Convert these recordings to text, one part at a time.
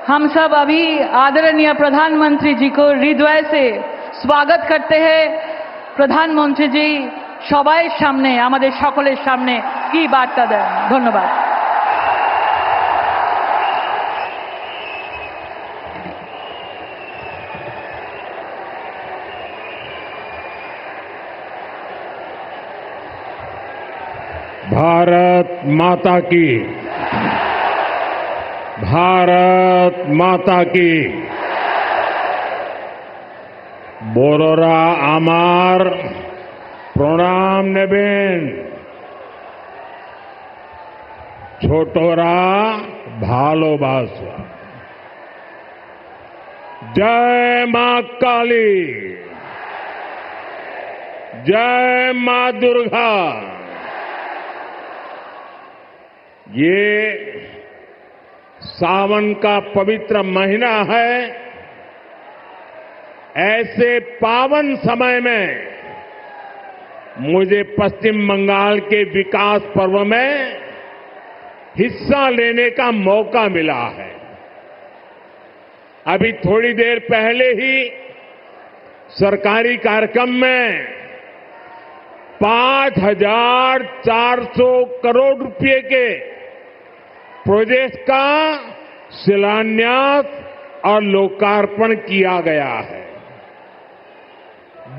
हम सब अभी आदरणीय प्रधानमंत्री जी को हृदय से स्वागत करते हैं। प्रधानमंत्री जी সবাই সামনে আমাদের সকলের সামনে কি বার্তা দেন। ধন্যবাদ। भारत माता की, भारत माता की। বড়রা আমার প্রণাম নেবেন, ছোটরা ভালোবাসা। জয় মা কালী, जय मां दुर्गा। ये सावन का पवित्र महीना है। ऐसे पावन समय में मुझे पश्चिम बंगाल के विकास पर्व में हिस्सा लेने का मौका मिला है। अभी थोड़ी देर पहले ही सरकारी कार्यक्रम में 5,400 करोड़ रुपए के प्रोजेक्ट का शिलान्यास और लोकार्पण किया गया है।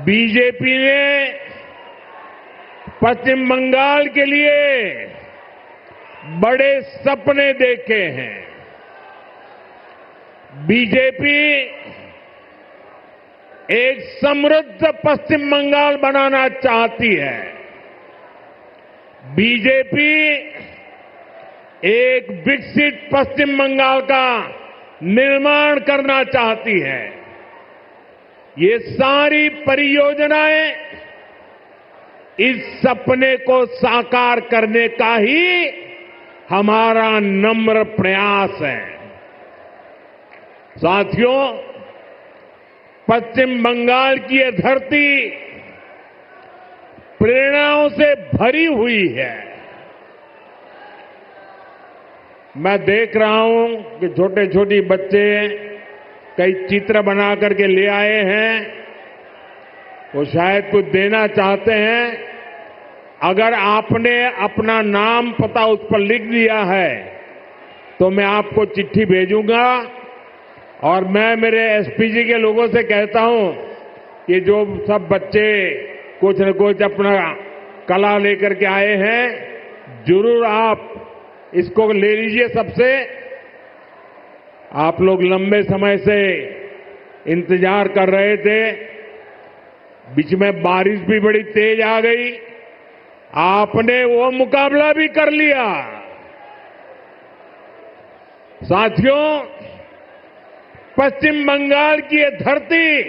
बीजेपी ने पश्चिम बंगाल के लिए बड़े सपने देखे हैं। बीजेपी एक समृद्ध पश्चिम बंगाल बनाना चाहती है। बीजेपी एक विकसित पश्चिम बंगाल का निर्माण करना चाहती है। ये सारी परियोजनाएं इस सपने को साकार करने का ही हमारा नम्र प्रयास है। साथियों, पश्चिम बंगाल की ये धरती प्रेरणाओं से भरी हुई है। मैं देख रहा हूं कि छोटे छोटे बच्चे कई चित्र बना करके ले आए हैं। वो शायद कुछ देना चाहते हैं। अगर आपने अपना नाम पता उस पर लिख दिया है तो मैं आपको चिट्ठी भेजूंगा। और मैं मेरे एसपीजी के लोगों से कहता हूं कि जो सब बच्चे कुछ न कुछ अपना कला लेकर के आए हैं, जरूर आप इसको ले लीजिए सबसे। आप लोग लंबे समय से इंतजार कर रहे थे। बीच में बारिश भी बड़ी तेज आ गई। आपने वो मुकाबला भी कर लिया। साथियों, पश्चिम बंगाल की ये धरती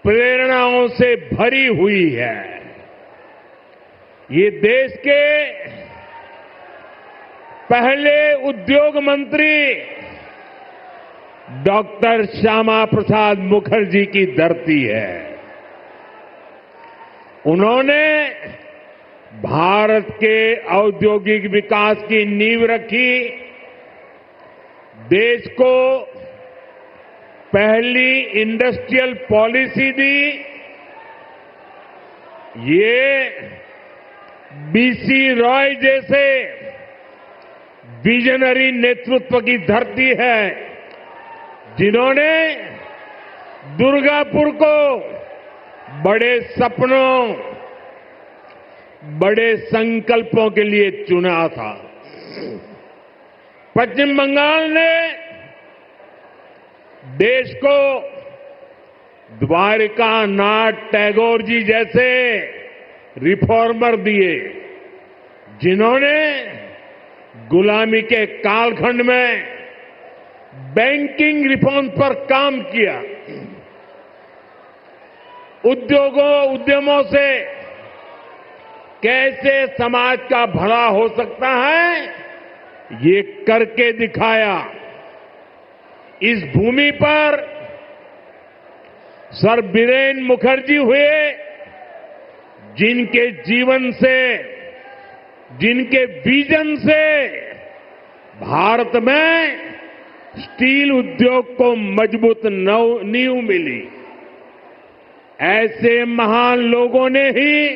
प्रेरणाओं से भरी हुई है। ये देश के पहले उद्योग मंत्री डॉक्टर श्यामा प्रसाद मुखर्जी की धरती है। उन्होंने भारत के औद्योगिक विकास की नींव रखी। देश को पहली इंडस्ट्रियल पॉलिसी दी। ये बीसी रॉय जैसे विजनरी नेतृत्व की धरती है, जिन्होंने दुर्गापुर को बड़े सपनों, बड़े संकल्पों के लिए चुना था। पश्चिम बंगाल ने देश को द्वारिका नाथ टैगोर जी जैसे रिफॉर्मर दिए, जिन्होंने गुलामी के कालखंड में बैंकिंग रिफॉर्म पर काम किया। उद्यमों से कैसे समाज का भला हो सकता है, ये करके दिखाया। इस भूमि पर सर बीरेन मुखर्जी हुए, जिनके जीवन से, जिनके विजन से भारत में स्टील उद्योग को मजबूत नींव मिली। ऐसे महान लोगों ने ही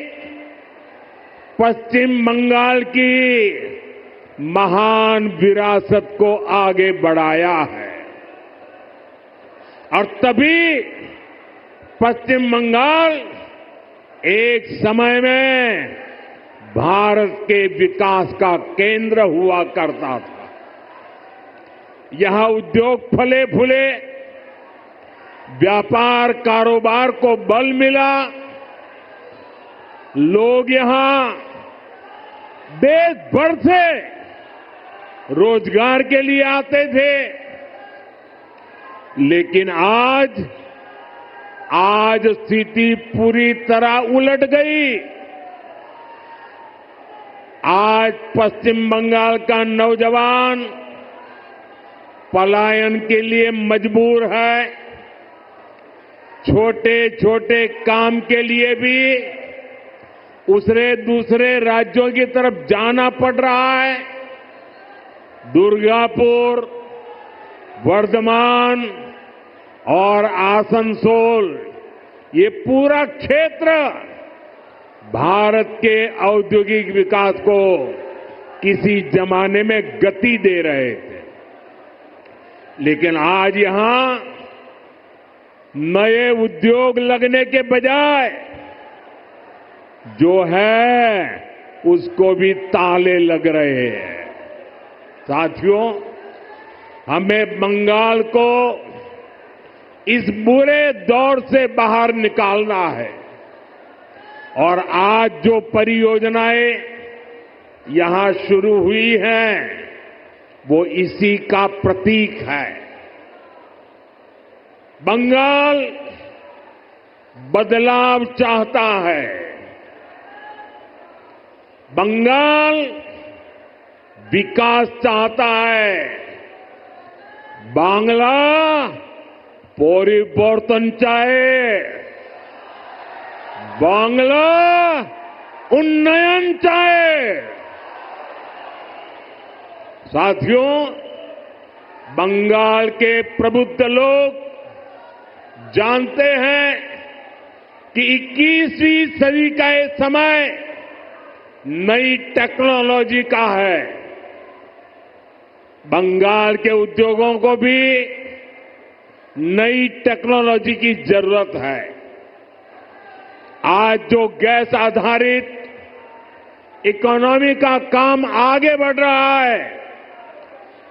पश्चिम बंगाल की महान विरासत को आगे बढ़ाया है और तभी पश्चिम बंगाल एक समय में भारत के विकास का केंद्र हुआ करता था। यहां उद्योग फले फूले, व्यापार कारोबार को बल मिला, लोग यहां देश भर से रोजगार के लिए आते थे। लेकिन आज स्थिति पूरी तरह उलट गई। आज पश्चिम बंगाल का नौजवान पलायन के लिए मजबूर है। छोटे छोटे काम के लिए भी दूसरे राज्यों की तरफ जाना पड़ रहा है। दुर्गापुर, वर्धमान और आसनसोल, ये पूरा क्षेत्र भारत के औद्योगिक विकास को किसी जमाने में गति दे रहे थे। लेकिन आज यहां नए उद्योग लगने के बजाय जो है उसको भी ताले लग रहे हैं। साथियों, हमें बंगाल को इस बुरे दौर से बाहर निकालना है और आज जो परियोजनाएं यहां शुरू हुई हैं वो इसी का प्रतीक है। बंगाल बदलाव चाहता है। बंगाल विकास चाहता है। बांग्ला परिवर्तन चाहे। बांग्ला उन्नयन चाहे। साथियों, बंगाल के प्रबुद्ध लोग जानते हैं कि 21वीं सदी का ये समय नई टेक्नोलॉजी का है। बंगाल के उद्योगों को भी नई टेक्नोलॉजी की जरूरत है। आज जो गैस आधारित इकोनॉमी का काम आगे बढ़ रहा है,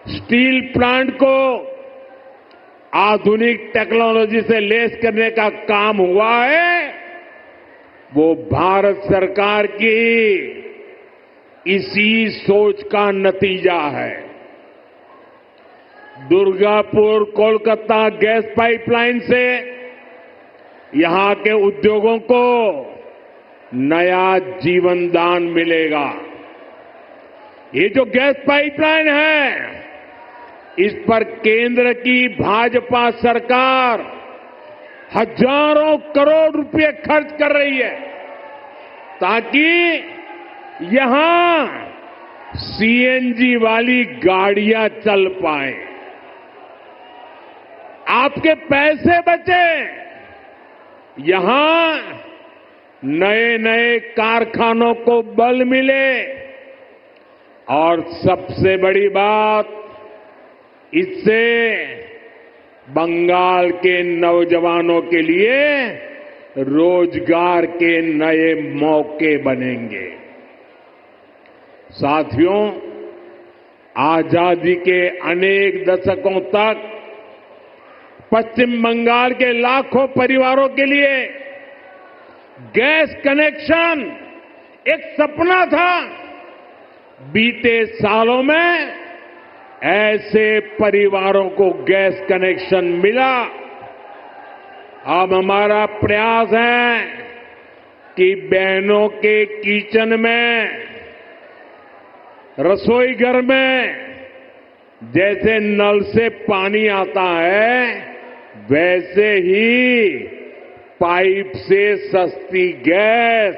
स्टील प्लांट को आधुनिक टेक्नोलॉजी से लेस करने का काम हुआ है, वो भारत सरकार की इसी सोच का नतीजा है। दुर्गापुर कोलकाता गैस पाइपलाइन से यहां के उद्योगों को नया जीवन दान मिलेगा। ये जो गैस पाइपलाइन है, इस पर केंद्र की भाजपा सरकार हजारों करोड़ रुपए खर्च कर रही है ताकि यहां सीएनजी वाली गाड़ियां चल पाए, आपके पैसे बचे, यहां नए नए कारखानों को बल मिले और सबसे बड़ी बात, इससे बंगाल के नौजवानों के लिए रोजगार के नए मौके बनेंगे। साथियों, आजादी के अनेक दशकों तक पश्चिम बंगाल के लाखों परिवारों के लिए गैस कनेक्शन एक सपना था। बीते सालों में ऐसे परिवारों को गैस कनेक्शन मिला। अब हमारा प्रयास है कि बहनों के किचन में, रसोई घर में जैसे नल से पानी आता है, वैसे ही पाइप से सस्ती गैस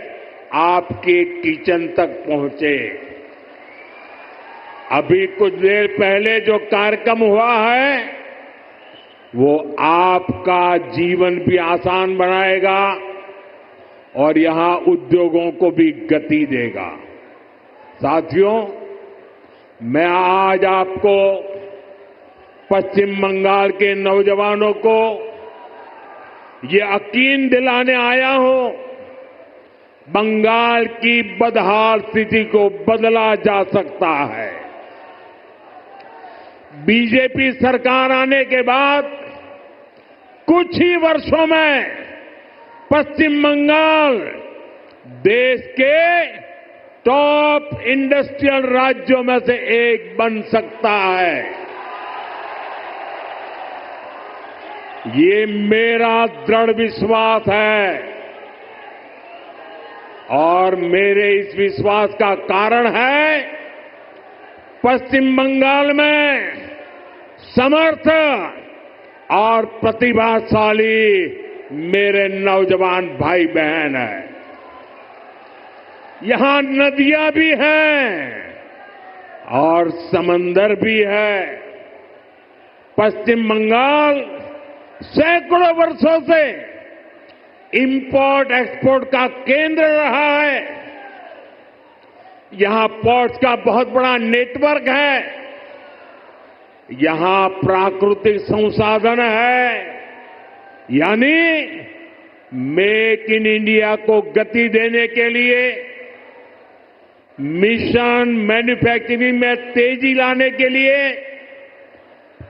आपके किचन तक पहुंचे। अभी कुछ देर पहले जो कार्यक्रम हुआ है वो आपका जीवन भी आसान बनाएगा और यहां उद्योगों को भी गति देगा। साथियों, मैं आज आपको पश्चिम बंगाल के नौजवानों को ये यकीन दिलाने आया हूं, बंगाल की बदहाल स्थिति को बदला जा सकता है। बीजेपी सरकार आने के बाद कुछ ही वर्षों में पश्चिम बंगाल देश के टॉप इंडस्ट्रियल राज्यों में से एक बन सकता है। ये मेरा दृढ़ विश्वास है और मेरे इस विश्वास का कारण है पश्चिम बंगाल में समर्थ और प्रतिभाशाली मेरे नौजवान भाई बहन हैं। यहां नदियां भी हैं और समंदर भी है। पश्चिम बंगाल सैकड़ों वर्षों से इंपोर्ट एक्सपोर्ट का केंद्र रहा है। यहां पोर्ट्स का बहुत बड़ा नेटवर्क है। यहां प्राकृतिक संसाधन है, यानी मेक इन इंडिया को गति देने के लिए, मिशन मैन्युफैक्चरिंग में तेजी लाने के लिए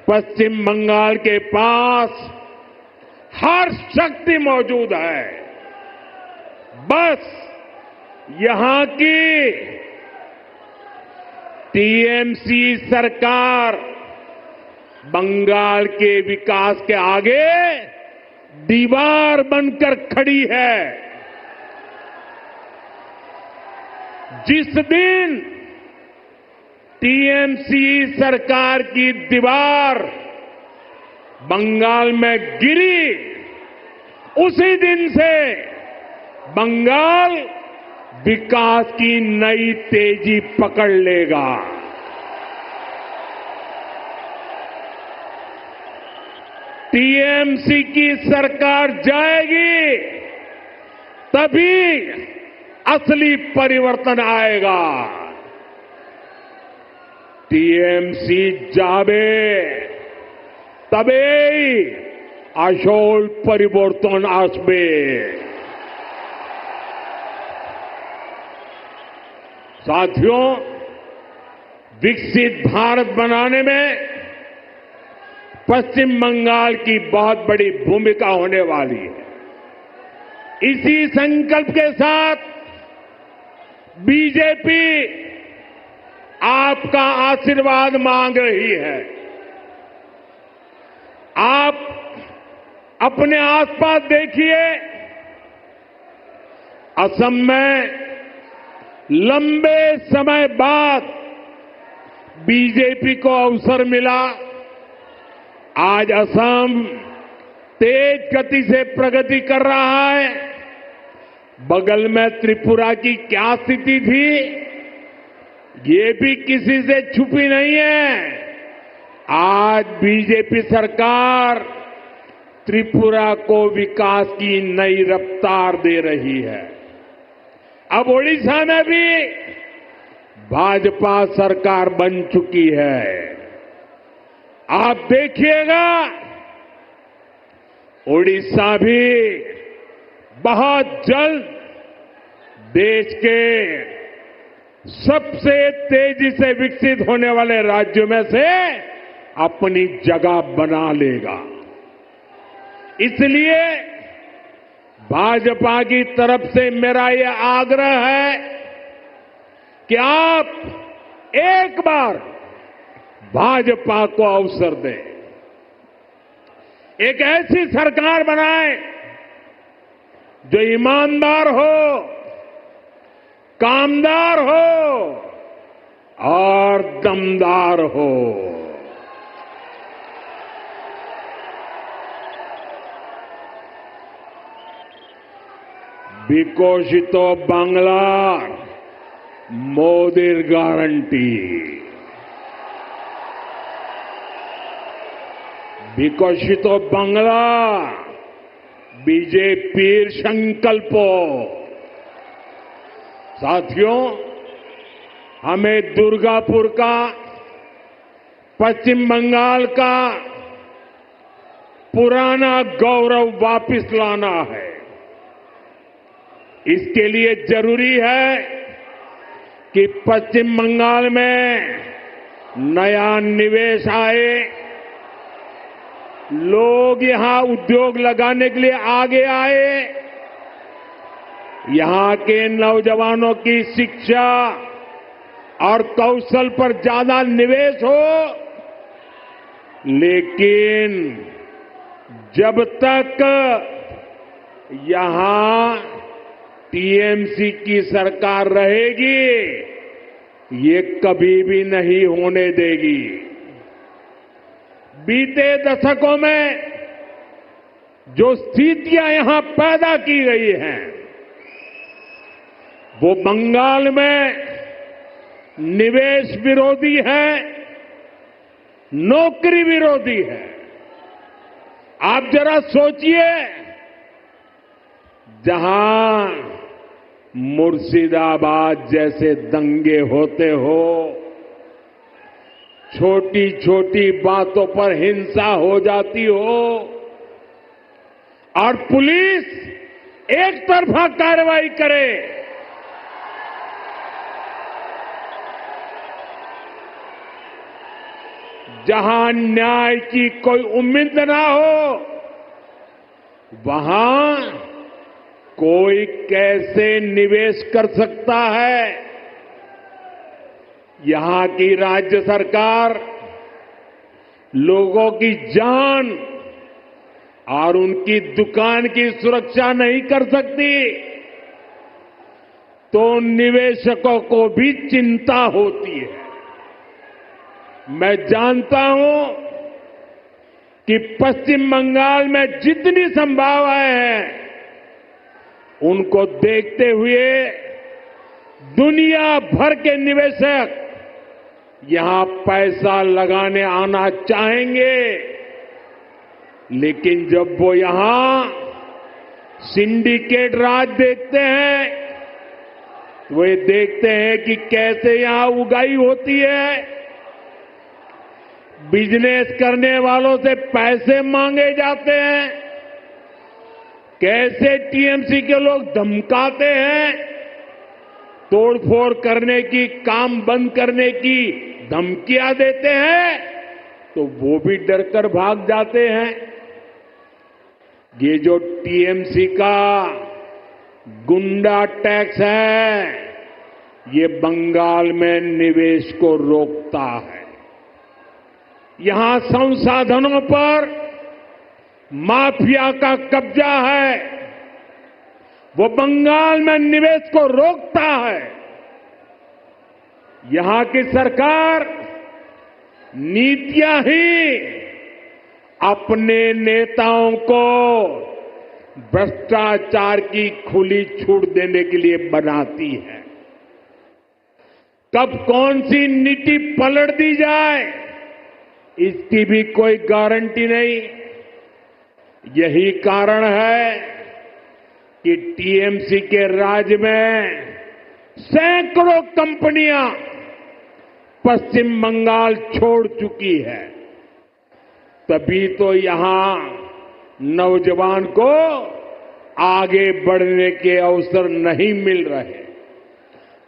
पश्चिम बंगाल के पास हर शक्ति मौजूद है। बस यहां की टीएमसी सरकार बंगाल के विकास के आगे दीवार बनकर खड़ी है। जिस दिन टीएमसी सरकार की दीवार बंगाल में गिरी, उसी दिन से बंगाल विकास की नई तेजी पकड़ लेगा। टीएमसी की सरकार जाएगी तभी असली परिवर्तन आएगा। टीएमसी जावे तबेई আসল परिवर्तन আসবে। साथियों, विकसित भारत बनाने में पश्चिम बंगाल की बहुत बड़ी भूमिका होने वाली है। इसी संकल्प के साथ बीजेपी आपका आशीर्वाद मांग रही है। आप अपने आसपास देखिए, असम में लंबे समय बाद बीजेपी को अवसर मिला। आज असम तेज गति से प्रगति कर रहा है। बगल में त्रिपुरा की क्या स्थिति थी, ये भी किसी से छुपी नहीं है। आज बीजेपी सरकार त्रिपुरा को विकास की नई रफ्तार दे रही है। अब ओडिशा में भी भाजपा सरकार बन चुकी है। आप देखिएगा, ओडिशा भी बहुत जल्द देश के सबसे तेजी से विकसित होने वाले राज्यों में से अपनी जगह बना लेगा। इसलिए भाजपा की तरफ से मेरा यह आग्रह है कि आप एक बार भाजपा को अवसर दें, एक ऐसी सरकार बनाएं जो ईमानदार हो, कामदार हो और दमदार हो। বিকশিত বাংলার মোদির গ্যারান্টি। विकसितो बांग्ला बीजेपीर संकल्पो। साथियों, हमें दुर्गापुर का, पश्चिम बंगाल का पुराना गौरव वापस लाना है। इसके लिए जरूरी है कि पश्चिम बंगाल में नया निवेश आए, लोग यहां उद्योग लगाने के लिए आगे आए, यहां के नौजवानों की शिक्षा और कौशल पर ज्यादा निवेश हो। लेकिन जब तक यहां टीएमसी की सरकार रहेगी, ये कभी भी नहीं होने देगी। बीते दशकों में जो स्थितियां यहां पैदा की गई हैं, वो बंगाल में निवेश विरोधी है, नौकरी विरोधी है। आप जरा सोचिए, जहां मुर्शिदाबाद जैसे दंगे होते हो, छोटी छोटी बातों पर हिंसा हो जाती हो और पुलिस एक तरफा कार्रवाई करे, जहां न्याय की कोई उम्मीद ना हो, वहां कोई कैसे निवेश कर सकता है? यहां की राज्य सरकार लोगों की जान और उनकी दुकान की सुरक्षा नहीं कर सकती, तो निवेशकों को भी चिंता होती है। मैं जानता हूं कि पश्चिम बंगाल में जितनी संभावनाएं हैं, उनको देखते हुए दुनिया भर के निवेशक यहां पैसा लगाने आना चाहेंगे। लेकिन जब वो यहां सिंडिकेट राज देखते हैं, तो वे देखते हैं कि कैसे यहां उगाई होती है, बिजनेस करने वालों से पैसे मांगे जाते हैं, कैसे टीएमसी के लोग धमकाते हैं, तोड़फोड़ करने की, काम बंद करने की धमकियां देते हैं, तो वो भी डरकर भाग जाते हैं। ये जो टीएमसी का गुंडा टैक्स है, ये बंगाल में निवेश को रोकता है। यहां संसाधनों पर माफिया का कब्जा है, वो बंगाल में निवेश को रोकता है। यहां की सरकार नीतियां ही अपने नेताओं को भ्रष्टाचार की खुली छूट देने के लिए बनाती है। कब कौन सी नीति पलट दी जाए, इसकी भी कोई गारंटी नहीं। यही कारण है कि टीएमसी के राज में सैकड़ों कंपनियां पश्चिम बंगाल छोड़ चुकी है। तभी तो यहां नौजवान को आगे बढ़ने के अवसर नहीं मिल रहे,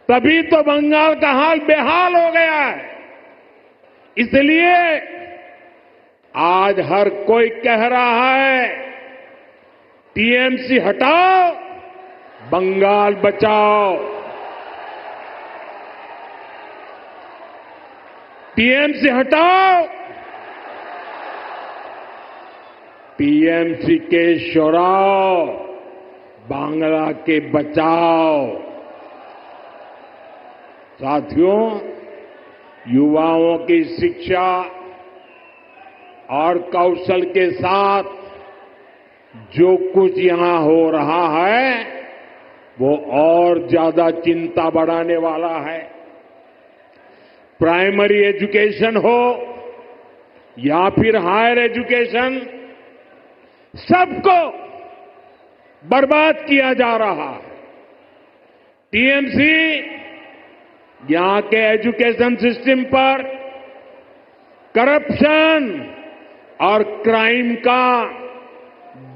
तभी तो बंगाल का हाल बेहाल हो गया है। इसलिए आज हर कोई कह रहा है, टीएमसी हटाओ, बंगाल बचाओ। टीएमसी हटाओ, टीएमसी के शोराओ, बांग्ला के बचाओ। साथियों, युवाओं की शिक्षा और कौशल के साथ जो कुछ यहां हो रहा है, वो और ज्यादा चिंता बढ़ाने वाला है। प्राइमरी एजुकेशन हो या फिर हायर एजुकेशन, सबको बर्बाद किया जा रहा है। टीएमसी यहां के एजुकेशन सिस्टम पर करप्शन और क्राइम का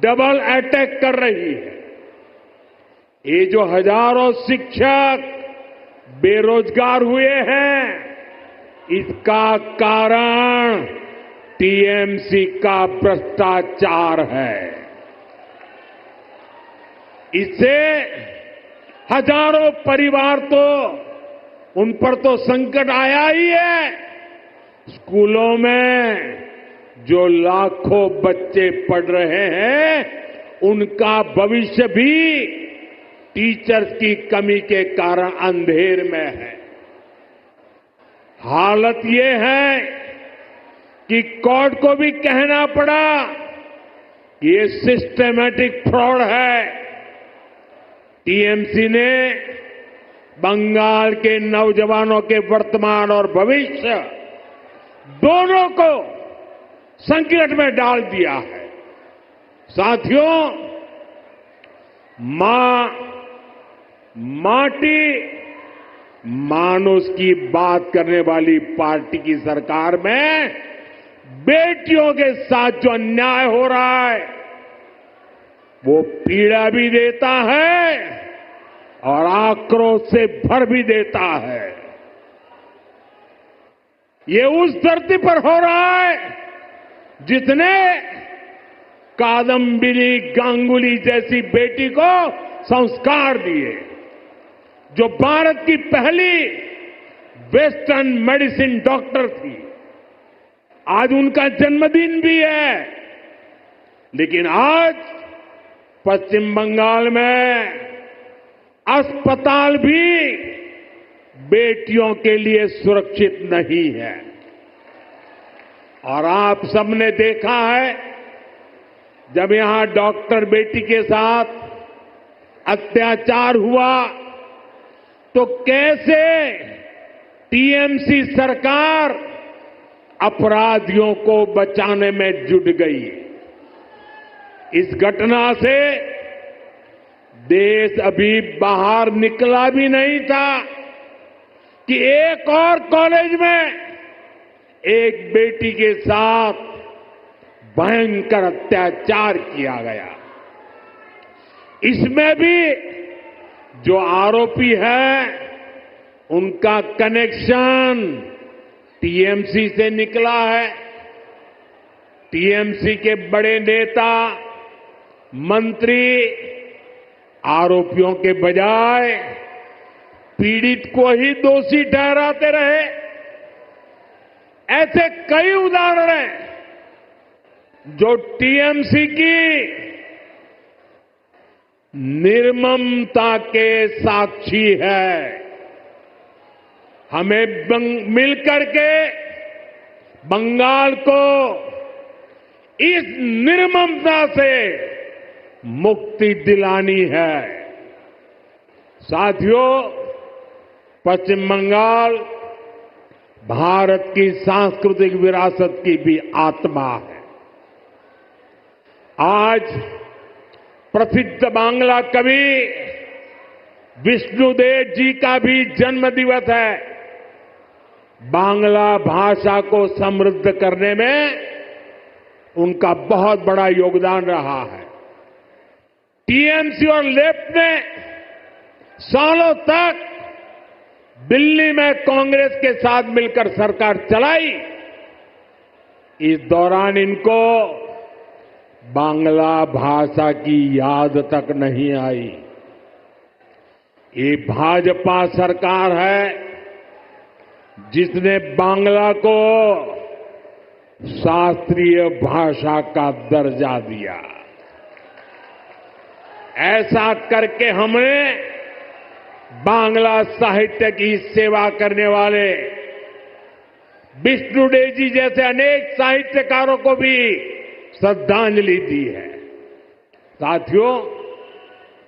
डबल अटैक कर रही है। ये जो हजारों शिक्षक बेरोजगार हुए हैं, इसका कारण टीएमसी का भ्रष्टाचार है। इससे हजारों परिवार तो उन पर तो संकट आया ही है। स्कूलों में जो लाखों बच्चे पढ़ रहे हैं, उनका भविष्य भी टीचर्स की कमी के कारण अंधेर में है। हालत ये है कि कोर्ट को भी कहना पड़ा कि ये सिस्टमैटिक फ्रॉड है। टीएमसी ने बंगाल के नौजवानों के वर्तमान और भविष्य दोनों को संकट में डाल दिया है। साथियों, माटी मानुष की बात करने वाली पार्टी की सरकार में बेटियों के साथ जो अन्याय हो रहा है, वो पीड़ा भी देता है और आक्रोश से भर भी देता है। ये उस धरती पर हो रहा है जिसने कादम्बिनी गांगुली जैसी बेटी को संस्कार दिए, जो भारत की पहली वेस्टर्न मेडिसिन डॉक्टर थी। आज उनका जन्मदिन भी है, लेकिन आज पश्चिम बंगाल में अस्पताल भी बेटियों के लिए सुरक्षित नहीं है। और आप सबने देखा है, जब यहां डॉक्टर बेटी के साथ अत्याचार हुआ तो कैसे टीएमसी सरकार अपराधियों को बचाने में जुट गई। इस घटना से देश अभी बाहर निकला भी नहीं था कि एक और कॉलेज में एक बेटी के साथ भयंकर अत्याचार किया गया। इसमें भी जो आरोपी है, उनका कनेक्शन टीएमसी से निकला है। टीएमसी के बड़े नेता, मंत्री आरोपियों के बजाय पीड़ित को ही दोषी ठहराते रहे। ऐसे कई उदाहरण हैं जो टीएमसी की निर्ममता के साक्षी है। हमें मिलकर के बंगाल को इस निर्ममता से मुक्ति दिलानी है। साथियों, पश्चिम बंगाल भारत की सांस्कृतिक विरासत की भी आत्मा है। आज प्रसिद्ध बांग्ला कवि विष्णुदेव जी का भी जन्म दिवस है। बांग्ला भाषा को समृद्ध करने में उनका बहुत बड़ा योगदान रहा है। टीएमसी और लेफ्ट ने सालों तक दिल्ली में कांग्रेस के साथ मिलकर सरकार चलाई। इस दौरान इनको बांग्ला भाषा की याद तक नहीं आई। ये भाजपा सरकार है जिसने बांग्ला को शास्त्रीय भाषा का दर्जा दिया। ऐसा करके हमने बांग्ला साहित्य की सेवा करने वाले विष्णुदेव जी जैसे अनेक साहित्यकारों को भी श्रद्धांजलि दी है। साथियों,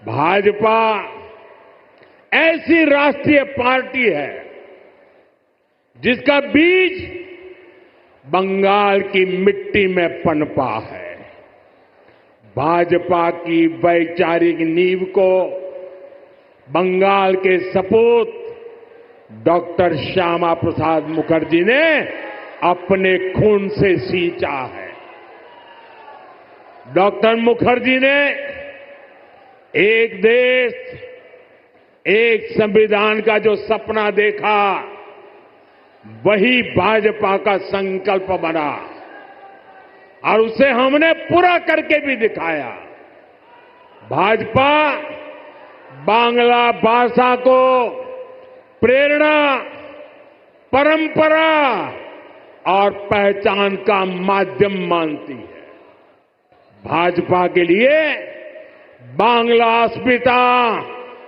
भाजपा ऐसी राष्ट्रीय पार्टी है जिसका बीज बंगाल की मिट्टी में पनपा है। भाजपा की वैचारिक नींव को बंगाल के सपूत डॉक्टर श्यामा प्रसाद मुखर्जी ने अपने खून से सींचा है। डॉक्टर मुखर्जी ने एक देश, एक संविधान का जो सपना देखा, वही भाजपा का संकल्प बना और उसे हमने पूरा करके भी दिखाया। भाजपा बांग्ला भाषा को प्रेरणा, परंपरा और पहचान का माध्यम मानती है। भाजपा के लिए बांग्ला अस्मिता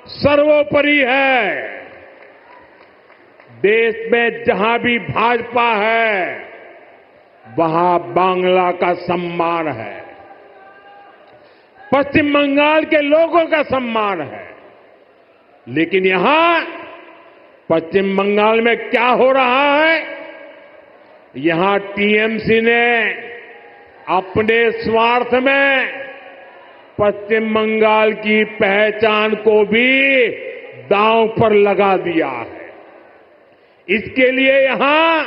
सर्वोपरि है। देश में जहां भी भाजपा है, वहां बांग्ला का सम्मान है, पश्चिम बंगाल के लोगों का सम्मान है। लेकिन यहां पश्चिम बंगाल में क्या हो रहा है? यहां टीएमसी ने अपने स्वार्थ में पश्चिम बंगाल की पहचान को भी दांव पर लगा दिया है। इसके लिए यहां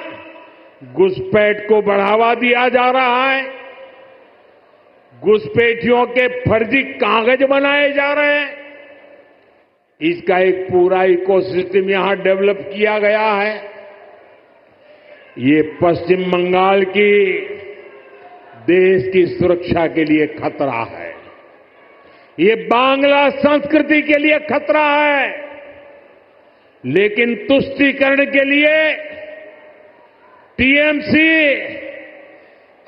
घुसपैठ को बढ़ावा दिया जा रहा है। घुसपैठियों के फर्जी कागज बनाए जा रहे हैं। इसका एक पूरा इकोसिस्टम यहां डेवलप किया गया है। ये पश्चिम बंगाल की देश की सुरक्षा के लिए खतरा है। ये बांग्ला संस्कृति के लिए खतरा है। लेकिन तुष्टीकरण के लिए टीएमसी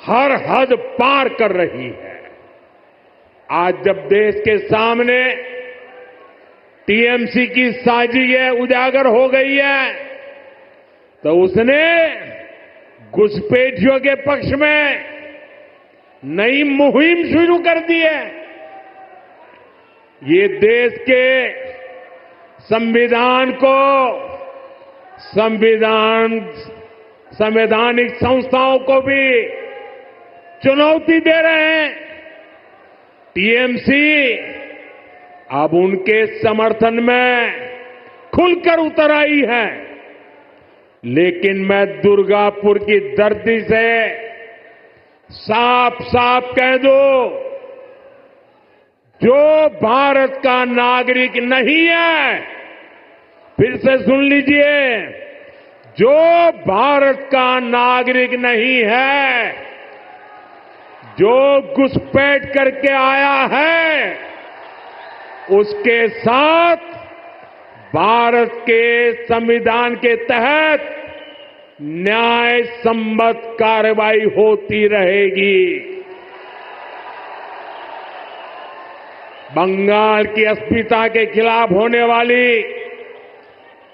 हर हद पार कर रही है। आज जब देश के सामने टीएमसी की साजिशें उजागर हो गई है, तो उसने घुसपैठियों के पक्ष में नई मुहिम शुरू कर दी है। ये देश के संविधान को, संवैधानिक संस्थाओं को भी चुनौती दे रहे हैं। टीएमसी अब उनके समर्थन में खुलकर उतर आई है। लेकिन मैं दुर्गापुर की धरती से साफ साफ कह दूं, जो भारत का नागरिक नहीं है, फिर से सुन लीजिए, जो भारत का नागरिक नहीं है, जो घुसपैठ करके आया है, उसके साथ भारत के संविधान के तहत न्याय सम्मत कार्रवाई होती रहेगी। बंगाल की अस्मिता के खिलाफ होने वाली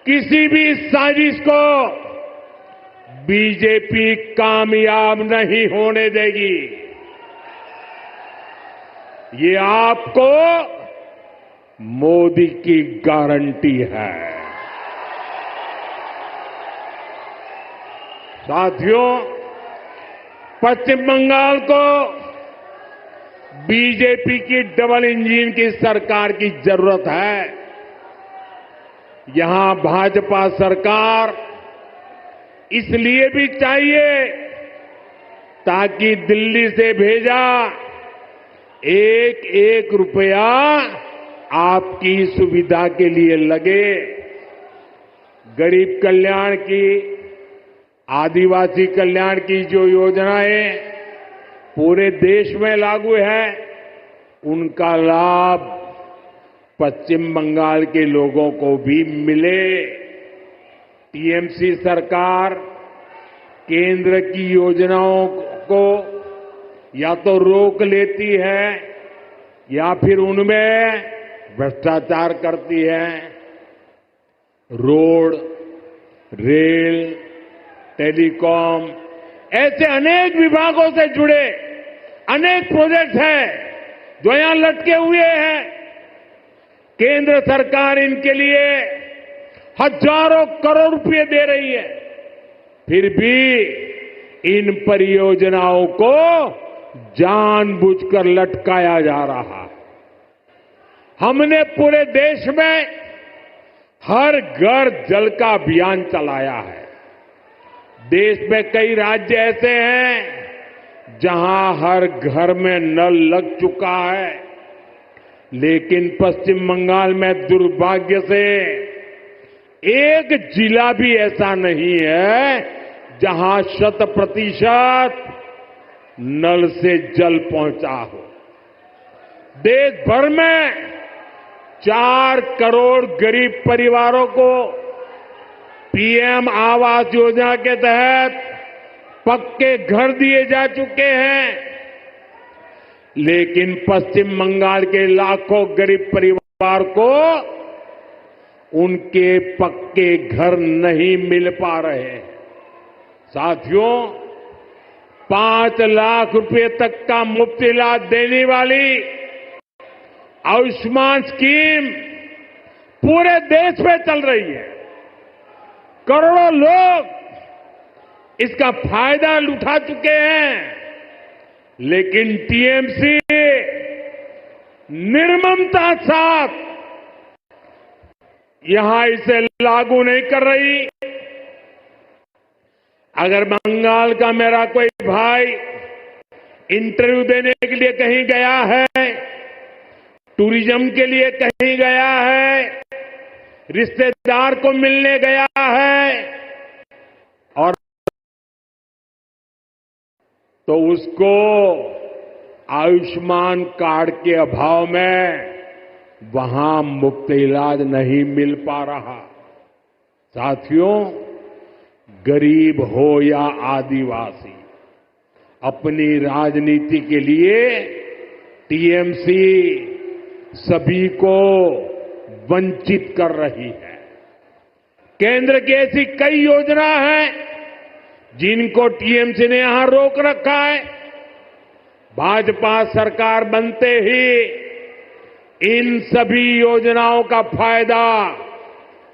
किसी भी साजिश को बीजेपी कामयाब नहीं होने देगी। ये आपको मोदी की गारंटी है। साथियों, पश्चिम बंगाल को बीजेपी की डबल इंजन की सरकार की जरूरत है। यहां भाजपा सरकार इसलिए भी चाहिए ताकि दिल्ली से भेजा एक एक रुपया आपकी सुविधा के लिए लगे। गरीब कल्याण की, आदिवासी कल्याण की जो योजनाएं पूरे देश में लागू है, उनका लाभ पश्चिम बंगाल के लोगों को भी मिले। टीएमसी सरकार केंद्र की योजनाओं को या तो रोक लेती है या फिर उनमें भ्रष्टाचार करती है। रोड, रेल, टेलीकॉम, ऐसे अनेक विभागों से जुड़े अनेक प्रोजेक्ट हैं जो यहां लटके हुए हैं। केंद्र सरकार इनके लिए हजारों करोड़ रुपए दे रही है, फिर भी इन परियोजनाओं को जानबूझकर लटकाया जा रहा है। हमने पूरे देश में हर घर जल का अभियान चलाया है। देश में कई राज्य ऐसे हैं जहां हर घर में नल लग चुका है, लेकिन पश्चिम बंगाल में दुर्भाग्य से एक जिला भी ऐसा नहीं है जहां 100% नल से जल पहुंचा हो। देश भर में 4 करोड़ गरीब परिवारों को पीएम आवास योजना के तहत पक्के घर दिए जा चुके हैं, लेकिन पश्चिम बंगाल के लाखों गरीब परिवार को उनके पक्के घर नहीं मिल पा रहे हैं। साथियों, 5 लाख रुपए तक का मुफ्त इलाज देने वाली आयुष्मान स्कीम पूरे देश में चल रही है। करोड़ों लोग इसका फायदा उठा चुके हैं, लेकिन टीएमसी निर्ममता साथ यहां इसे लागू नहीं कर रही। अगर बंगाल का मेरा कोई भाई इंटरव्यू देने के लिए कहीं गया है, टूरिज्म के लिए कहीं गया है, रिश्तेदार को मिलने गया है, और तो उसको आयुष्मान कार्ड के अभाव में वहां मुफ्त इलाज नहीं मिल पा रहा। साथियों, गरीब हो या आदिवासी, अपनी राजनीति के लिए टीएमसी सभी को वंचित कर रही है। केंद्र की ऐसी कई योजना हैं जिनको टीएमसी ने यहां रोक रखा है। भाजपा सरकार बनते ही इन सभी योजनाओं का फायदा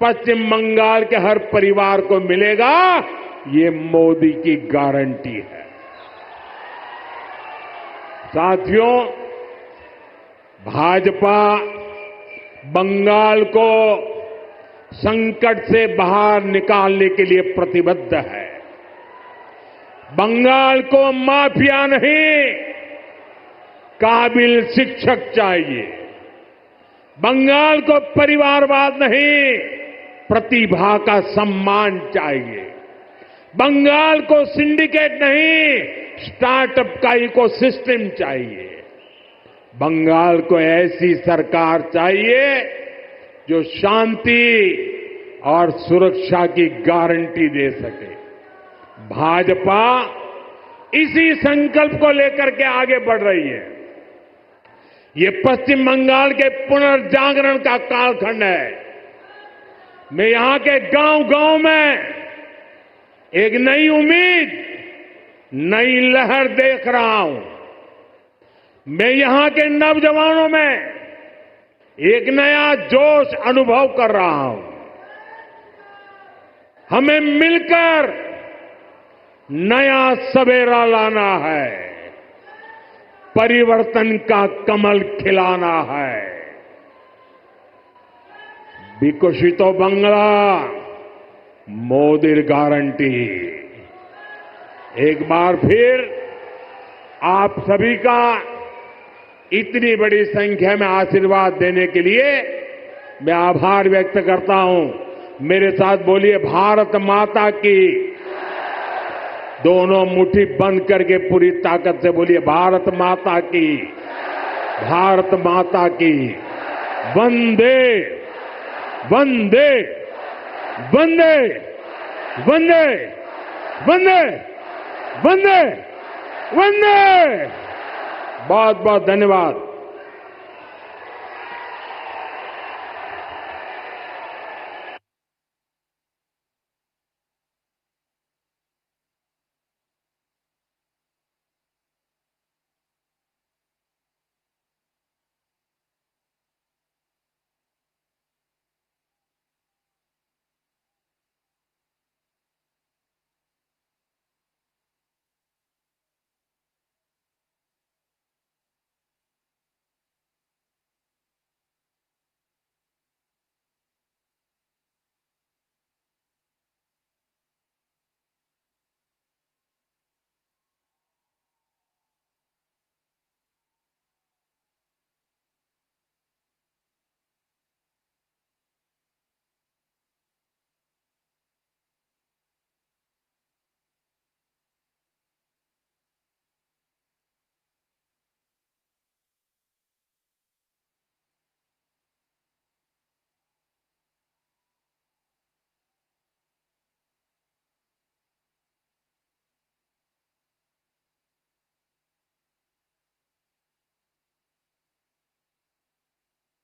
पश्चिम बंगाल के हर परिवार को मिलेगा, ये मोदी की गारंटी है। साथियों, भाजपा बंगाल को संकट से बाहर निकालने के लिए प्रतिबद्ध है। बंगाल को माफिया नहीं, काबिल शिक्षक चाहिए। बंगाल को परिवारवाद नहीं, प्रतिभा का सम्मान चाहिए। बंगाल को सिंडिकेट नहीं, स्टार्टअप का इकोसिस्टम चाहिए। बंगाल को ऐसी सरकार चाहिए जो शांति और सुरक्षा की गारंटी दे सके। भाजपा इसी संकल्प को लेकर के आगे बढ़ रही है। ये पश्चिम बंगाल के पुनर्जागरण का कालखंड है। मैं यहां के गांव-गांव में एक नई उम्मीद, नई लहर देख रहा हूं। मैं यहां के नौजवानों में एक नया जोश अनुभव कर रहा हूं। हमें मिलकर नया सवेरा लाना है, परिवर्तन का कमल खिलाना है। विकसितो बांग्ला, मोदी गारंटी। एक बार फिर आप सभी का इतनी बड़ी संख्या में आशीर्वाद देने के लिए मैं आभार व्यक्त करता हूं। मेरे साथ बोलिए, भारत माता की। दोनों मुट्ठी बंद करके पूरी ताकत से बोलिए, भारत माता की, भारत माता की। वंदे वंदे वंदे वंदे वंदे वंदे वंदे। बहुत बहुत धन्यवाद।